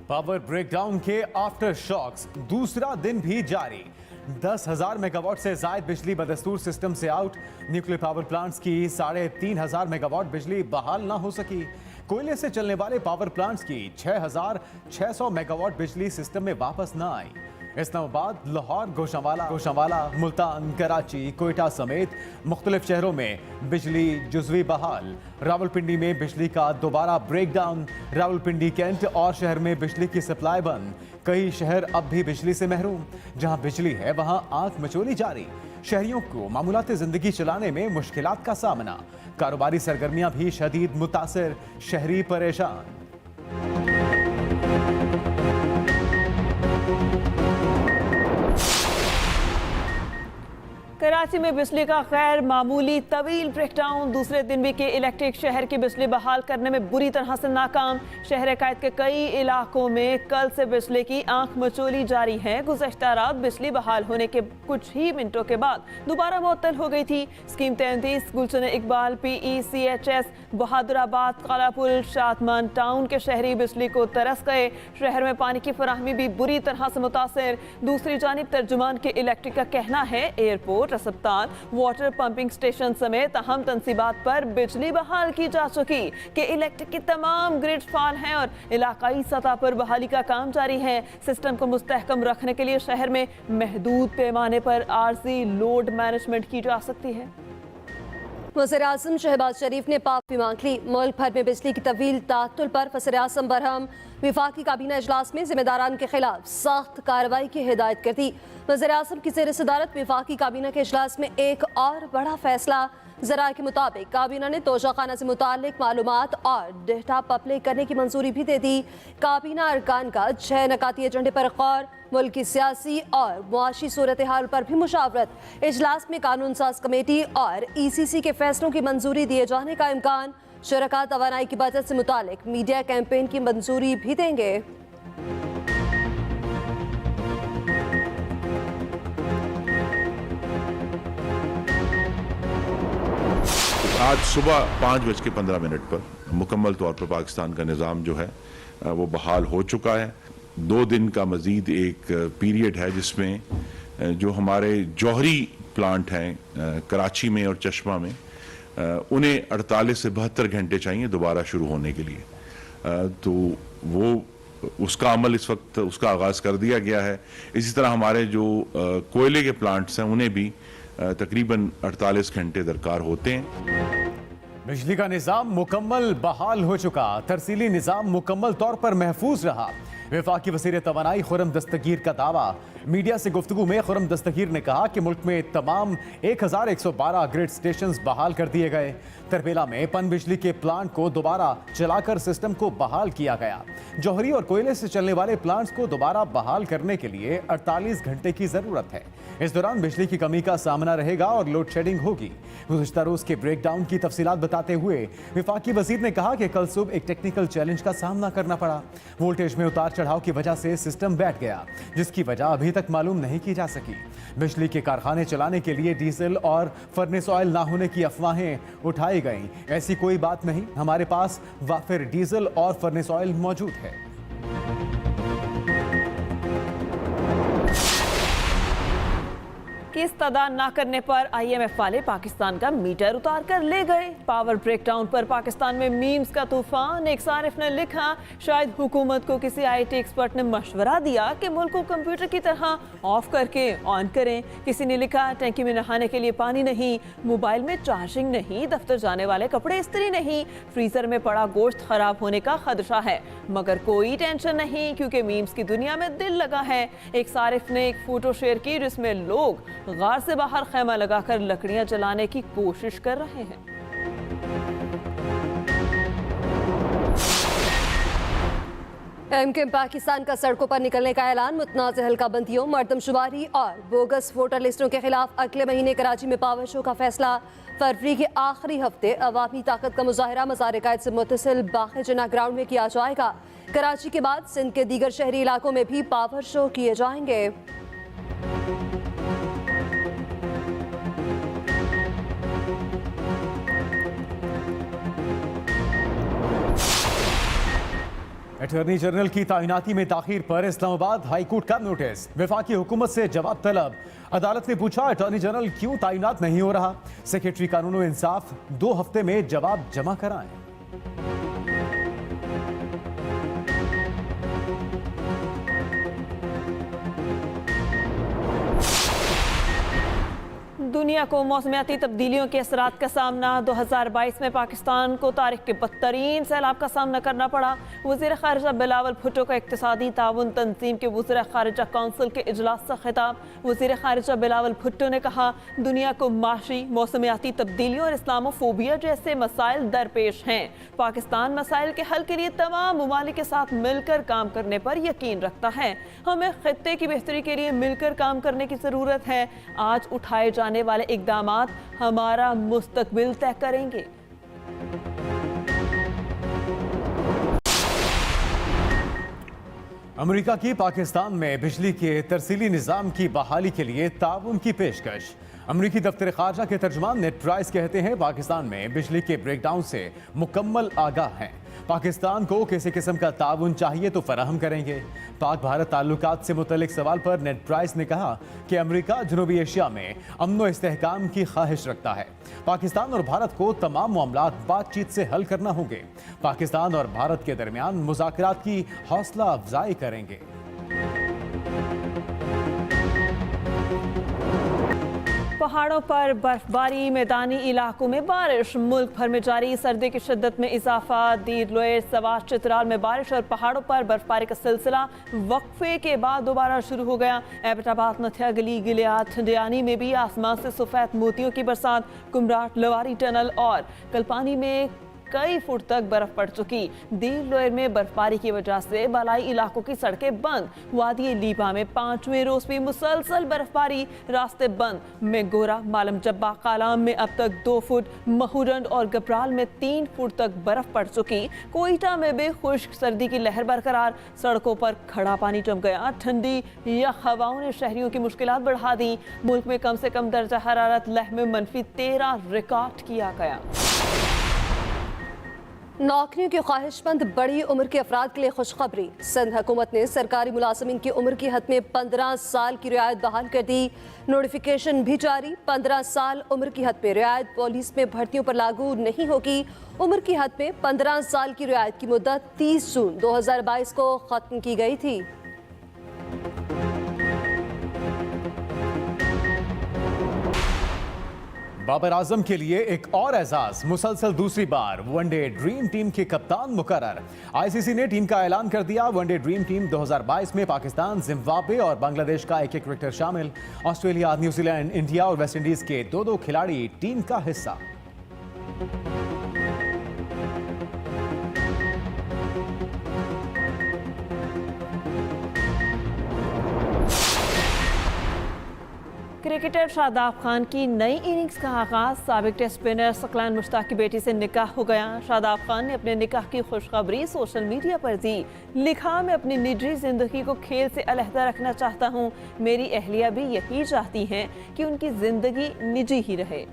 Power breakdown के after shocks दूसरा दिन भी जारी। 10,000 मेगावाट से जायद बिजली बदस्तूर सिस्टम से आउट। न्यूक्लियर पावर प्लांट्स की 3,500 मेगावाट बिजली बहाल ना हो सकी। कोयले से चलने वाले पावर प्लांट्स की 6,600 मेगावाट बिजली सिस्टम में वापस ना आई। इस्लामाबाद, लाहौर, गोशावाला, मुल्तान, कराची, कोयटा समेत मुख्तलिफ शहरों में बिजली जुजवी बहाल। रावलपिंडी में बिजली का दोबारा ब्रेकडाउन। रावलपिंडी, कैंट और शहर में बिजली की सप्लाई बंद। कई शहर अब भी बिजली से महरूम। जहां बिजली है वहां आंख मचोली जारी। शहरियों को मामूलाती जिंदगी चलाने में मुश्किलात का सामना। कारोबारी सरगर्मियां भी शदीद मुतासिर, शहरी परेशान। कराची में बिजली का गैर मामूली तवील ब्रेकडाउन। दूसरे दिन भी के इलेक्ट्रिक शहर की बिजली बहाल करने में बुरी तरह से नाकाम। शहर कैद के कई इलाकों में कल से बिजली की आंख मचोली जारी है। गुज़श्ता रात बिजली बहाल होने के कुछ ही मिनटों के बाद दोबारा मुअत्तल हो गई थी। स्कीम 33 गुलशन इकबाल, PECHS, बहादुराबाद, कालापुल, शादमान टाउन के शहरी बिजली को तरस गए। शहर में पानी की फराहमी भी बुरी तरह से मुतासर। दूसरी जानिब तर्जुमान के इलेक्ट्रिक का कहना है एयरपोर्ट, अस्पताल, वाटर पंपिंग स्टेशन समेत अहम तंसीबात पर बिजली बहाल की जा चुकी। कि इलेक्ट्रिक की तमाम ग्रिड फाल हैं और इलाकाई सतह पर बहाली का काम जारी है। सिस्टम को मुस्तहकम रखने के लिए शहर में महदूद पैमाने पर आर्जी लोड मैनेजमेंट की जा सकती है। वज़ीर-ए-आज़म शहबाज शरीफ ने माफी मांग ली। मुल्क भर में बिजली की तवील तातुल पर वज़ीर-ए-आज़म बरहम। विफाकी काबीना इजलास में जिम्मेदारान के खिलाफ सख्त कार्रवाई की हिदायत कर दी। वज़ीर-ए-आज़म की ज़ेर सदारत विफाकी काबीना के इजलास में एक और बड़ा फैसला। ज़राए के मुताबिक काबीना ने तोशाखाना से मुतालिक मालूमात और डेटा पब्लिक करने की मंजूरी भी दे दी। काबीना अरकान का 6 नकाती एजेंडे पर गौर। मुल्क की सियासी और मुआशी सूरत हाल पर भी मुशावरत। इजलास में कानून साज कमेटी और ECC के फैसलों की मंजूरी दिए जाने का इम्कान। शुरका तवानाई की बचत से मुतालिक मीडिया कैंपेन की मंजूरी भी देंगे। आज सुबह 5:15 पर मुकम्मल तौर पर पाकिस्तान का निज़ाम जो है वो बहाल हो चुका है। 2 दिन का मज़ीद एक पीरियड है जिसमें जो हमारे जौहरी प्लांट हैं कराची में और चश्मा में, उन्हें 48 से 72 घंटे चाहिए दोबारा शुरू होने के लिए। तो वो उसका अमल इस वक्त उसका आगाज़ कर दिया गया है। इसी तरह हमारे जो कोयले के प्लांट्स हैं उन्हें भी तकरीबन 48 घंटे दरकार होते हैं। बिजली का निजाम मुकम्मल बहाल हो चुका। तरसीली निजाम मुकम्मल तौर पर महफूज रहा। वफाकी वज़ीर तवानाई खुर्रम दस्तगीर का दावा। मीडिया से गुफ्तगू में खुर्रम दस्तगीर ने कहा कि मुल्क में तमाम 1112 ग्रिड स्टेशंस बहाल कर दिए गए। तरबेला में पन बिजली के प्लांट को दोबारा चलाकर सिस्टम को बहाल किया गया। जौहरी और कोयले से चलने वाले प्लांट्स को दोबारा बहाल करने के लिए 48 घंटे की जरूरत है। इस दौरान बिजली की कमी का सामना रहेगा और लोड शेडिंग होगी। गुज़श्ता रोज के ब्रेकडाउन की तफसीलात बताते हुए विफाकी वजीर ने कहा कि कल सुबह एक टेक्निकल चैलेंज का सामना करना पड़ा। वोल्टेज में उतार चढ़ाव की वजह से सिस्टम बैठ गया, जिसकी वजह अभी तक मालूम नहीं की जा सकी। बिजली के कारखाने चलाने के लिए डीजल और फर्नेस ऑयल ना होने की अफवाहें उठाई गईं। ऐसी कोई बात नहीं, हमारे पास वाफिर डीजल और फर्नेस ऑयल मौजूद है। किस्त अदा न करने पर IMF वाले पाकिस्तान का मीटर उतार कर ले गए। पावर ब्रेकडाउन पर पाकिस्तान में मीम्स का तूफान। एक सारिफ ने लिखा, शायद हुकूमत को किसी IT एक्सपर्ट ने मशवरा दिया कि मुल्क को कंप्यूटर की तरह ऑफ करके ऑन करें। किसी ने लिखा, टैंकी में नहाने के लिए पानी नहीं, मोबाइल में चार्जिंग नहीं, दफ्तर जाने वाले कपड़े इस्त्री नहीं, फ्रीजर में पड़ा गोश्त खराब होने का खदशा है, मगर कोई टेंशन नहीं क्योंकि मीम्स की दुनिया में दिल लगा है। एक सारिफ ने एक फोटो शेयर की जिसमें लोग गार से बाहर खैमा लगाकर लकड़ियां जलाने की कोशिश कर रहे हैं। MKM पाकिस्तान का सड़कों पर निकलने का ऐलान। मुतनाज़ हल्काबंदियों, मर्दमशुमारी और बोगस वोटर लिस्टों के खिलाफ अगले महीने कराची में पावर शो का फैसला। फरवरी के आखिरी हफ्ते अवामी ताकत का मुजाहरा मज़ार कायद से मुत्तसिल बाग़ जिन्ना ग्राउंड में किया जाएगा। कराची के बाद सिंध के दीगर शहरी इलाकों में भी पावर शो किए जाएंगे। अटॉर्नी जनरल की तैनाती में ताखीर पर इस्लामाबाद हाई कोर्ट का नोटिस, वफाकी हुकूमत से जवाब तलब। अदालत ने पूछा अटॉर्नी जनरल क्यों तैनात नहीं हो रहा। सेक्रेटरी कानून और इंसाफ 2 हफ्ते में जवाब जमा कराएं। दुनिया को मौसमियाती तब्दीलियों के असरात का सामना। 2022 में पाकिस्तान को तारीख के बदतरीन सैलाब का सामना करना पड़ा। वज़ीर ख़ारिजा बिलावल भुट्टो का इक़्तिसादी ताउन तंजीम के वज़ीर ख़ारिजा कौंसिल के इजलास से खिताब। वज़ीर ख़ारिजा बिलावल भुट्टो ने कहा दुनिया को माशी, मौसमियाती तब्दीलियों और इस्लामोफोबिया जैसे मसाइल दरपेश हैं। पाकिस्तान मसाइल के हल के लिए तमाम ममालिक के साथ मिलकर काम करने पर यकीन रखता है। हमें खित्ते की बेहतरी के लिए मिलकर काम करने की ज़रूरत है। आज उठाए जाने वाले इक़दामात हमारा मुस्तकबिल तय करेंगे। अमेरिका की पाकिस्तान में बिजली के तरसीली निज़ाम की बहाली के लिए ताउन की पेशकश। अमरीकी दफ्तर खारजा के तर्जुमान नेड प्राइस कहते हैं पाकिस्तान में बिजली के ब्रेकडाउन से मुकम्मल आगाह हैं। पाकिस्तान को किसी किस्म का ताउन चाहिए तो फराहम करेंगे। पाक भारत ताल्लुकात से मुतल्लिक सवाल पर नेड प्राइस ने कहा कि अमेरिका जनूबी एशिया में अमन व इस्तेहकाम की ख्वाहिश रखता है। पाकिस्तान और भारत को तमाम मामलात बातचीत से हल करना होंगे। पाकिस्तान और भारत के दरमियान मुज़ाकरात की हौसला अफजाई करेंगे। पहाड़ों पर बर्फबारी, मैदानी इलाकों में बारिश। मुल्क भर में जारी सर्दी की शिद्दत में इजाफा। दीर लोयर, सवाश, चित्राल में बारिश और पहाड़ों पर बर्फबारी का सिलसिला वक्फे के बाद दोबारा शुरू हो गया। एबटाबाद, नथिया गली, गिलियात, ठंडियानी में भी आसमान से सफेद मोतियों की बरसात। कुमराट, लवारी टनल और कल्पानी में कई फुट तक बर्फ पड़ चुकी। दीर लोयर में बर्फबारी की वजह से बालाई इलाकों की सड़कें बंद। वादी लीबा में 5वें रोज भी मुसलसल बर्फबारी, रास्ते बंद। मेगोरा, मालम जब्बा, कालाम में अब तक 2 फुट, महूरंड और गपराल में 3 फुट तक बर्फ पड़ चुकी। कोयटा में भी खुश्क सर्दी की लहर बरकरार, सड़कों पर खड़ा पानी जम गया। ठंडी यख हवाओं ने शहरियों की मुश्किलात बढ़ा दी। मुल्क में कम से कम दर्जा हरारत लह में -13 रिकॉर्ड किया गया। नौकरियों की ख्वाहिशमंद बड़ी उम्र के अफराद के लिए खुशखबरी। सिंध हुकूमत ने सरकारी मुलाजिमिन की उम्र की हद में 15 साल की रियायत बहाल कर दी। नोटिफिकेशन भी जारी। 15 साल उम्र की हद में रियायत पुलिस में भर्तियों पर लागू नहीं होगी। उम्र की हद में 15 साल की रियायत की मुद्दत 30 जून 2022 को खत्म की गई थी। बाबर आजम के लिए एक और एजाज, मुसलसल दूसरी बार वनडे ड्रीम टीम के कप्तान मुकर्रर। आईसीसी ने टीम का ऐलान कर दिया। वनडे ड्रीम टीम 2022 में पाकिस्तान, जिम्बाब्वे और बांग्लादेश का एक क्रिकेटर शामिल। ऑस्ट्रेलिया, न्यूजीलैंड, इंडिया और वेस्ट इंडीज के 2 खिलाड़ी टीम का हिस्सा। क्रिकेटर शादाब खान की नई इनिंग्स का आगाज। साबिक टेस्ट स्पिनर सकलान मुश्ताक की बेटी से निकाह हो गया। शादाब खान ने अपने निकाह की खुशखबरी सोशल मीडिया पर दी। लिखा, मैं अपनी निजी जिंदगी को खेल से अलहदा रखना चाहता हूँ। मेरी अहलिया भी यही चाहती हैं कि उनकी जिंदगी निजी ही रहे।